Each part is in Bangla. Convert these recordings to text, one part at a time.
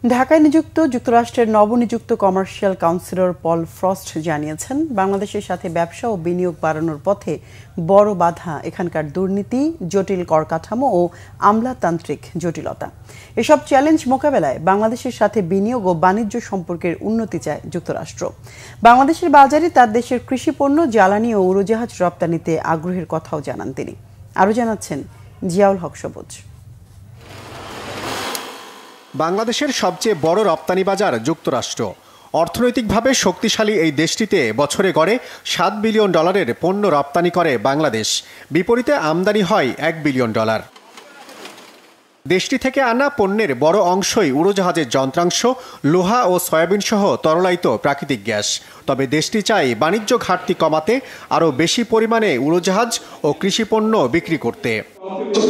ঢাকায় নিযুক্ত যুক্তরাষ্ট্রের নবনিযুক্ত কমার্শিয়াল কাউন্সিলর পল ফ্রস্ট জানিয়েছেন, বাংলাদেশের সাথে ব্যবসা ও বিনিয়োগ বাড়ানোর পথে বড় বাধা এখানকার দুর্নীতি, জটিল করকাঠামো ও আমলাতান্ত্রিক জটিলতা। এসব চ্যালেঞ্জ মোকাবেলায় বাংলাদেশের সাথে বিনিয়োগ ও বাণিজ্য সম্পর্কের উন্নতি চায় যুক্তরাষ্ট্র। বাংলাদেশের বাজারে তার দেশের কৃষিপণ্য, জ্বালানি ও উড়োজাহাজ রপ্তানিতে আগ্রহের কথাও জানান তিনি। আরও জানাচ্ছেন জিয়াউল হক সবুজ। বাংলাদেশের সবচেয়ে বড় রপ্তানি বাজার যুক্তরাষ্ট্র। অর্থনৈতিকভাবে শক্তিশালী এই দেশটিতে বছরে গড়ে $7 বিলিয়ন পণ্য রপ্তানি করে বাংলাদেশ। বিপরীতে আমদানি হয় $1 বিলিয়ন। দেশটি থেকে আনা পণ্যের বড় অংশই উড়োজাহাজের যন্ত্রাংশ, লোহা ও সয়াবিন সহ তরলায়িত প্রাকৃতিক গ্যাস। তবে দেশটি চায় বাণিজ্য ঘাটতি কমাতে আরও বেশি পরিমাণে উড়োজাহাজ ও কৃষিপণ্য বিক্রি করতে।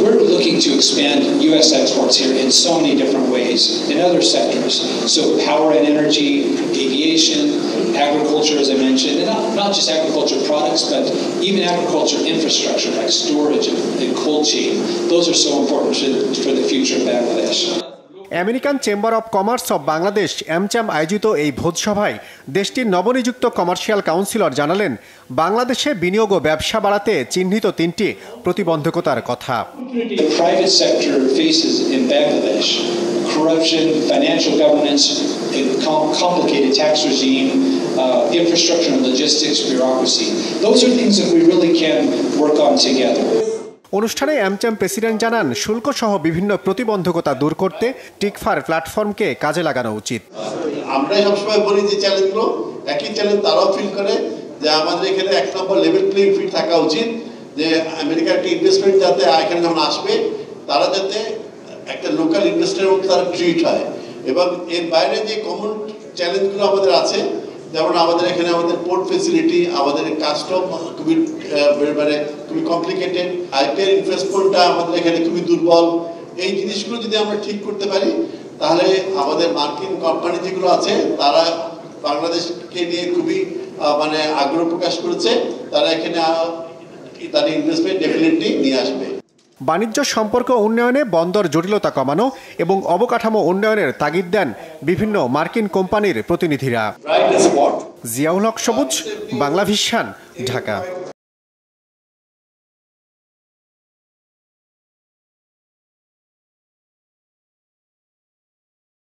We're looking to expand U.S. exports here in so many different ways in other sectors. So power and energy, aviation, agriculture, as I mentioned, and not just agriculture products, but even agriculture infrastructure like storage and cold chain. Those are so important for the future of Bangladesh. American chamber of commerce of Bangladesh AmCham আয়োজিত এই ভোজসভায় দেশটির নবনিযুক্ত কমার্শিয়াল কাউন্সিলর জানালেন, বাংলাদেশে বিনিয়োগ ও ব্যবসা বাড়াতে চিহ্নিত 3টি প্রতিবন্ধকতার কথা। Private sector faces in Bangladesh corruption, financial governance, a complicated tax regime, infrastructure and logistics, bureaucracy. Those are things that we really can work on together. অনুষ্ঠানে AmCham প্রেসিডেন্ট জানান, শুল্ক সহ বিভিন্ন প্রতিবন্ধকতা দূর করতে টিকফার প্ল্যাটফর্মকে কাজে লাগানো উচিত। আমরা সবসময় বলি যে চ্যালেঞ্জগুলো একই চ্যালেঞ্জ তারাও ফিল করে যে আমাদের এখানে এক নম্বর লেভেল প্লেইং ফিল্ড থাকা উচিত, যে আমেরিকার একটা ইনভেস্টমেন্ট যাতে এখানে যখন আসবে তারা যাতে একটা লোকাল ইনভেস্টরের মতো তারা ট্রিট হয়। এবং এর বাইরে যে কমন চ্যালেঞ্জগুলো আমাদের আছে, যেমন আমাদের এখানে আমাদের পোর্ট ফেসিলিটি, আমাদের কাস্টম খুবই কমপ্লিকেটেড, আইপিএল ইনভেস্টমেন্টটা আমাদের এখানে খুবই দুর্বল। এই জিনিসগুলো যদি আমরা ঠিক করতে পারি তাহলে আমাদের মার্কিন কোম্পানি যেগুলো আছে তারা বাংলাদেশকে নিয়ে খুবই আগ্রহ প্রকাশ করেছে, তারা এখানে তাদের ইনভেস্টমেন্ট ডেফিনেটলি নিয়ে আসবে। বাণিজ্য সম্পর্ক উন্নয়নে বন্দর জটিলতা কমানো এবং অবকাঠামো উন্নয়নের তাগিদ দেন বিভিন্ন মার্কিন কোম্পানির প্রতিনিধিরা। জিয়াউল হক সবুজ, বাংলাভিশন, ঢাকা।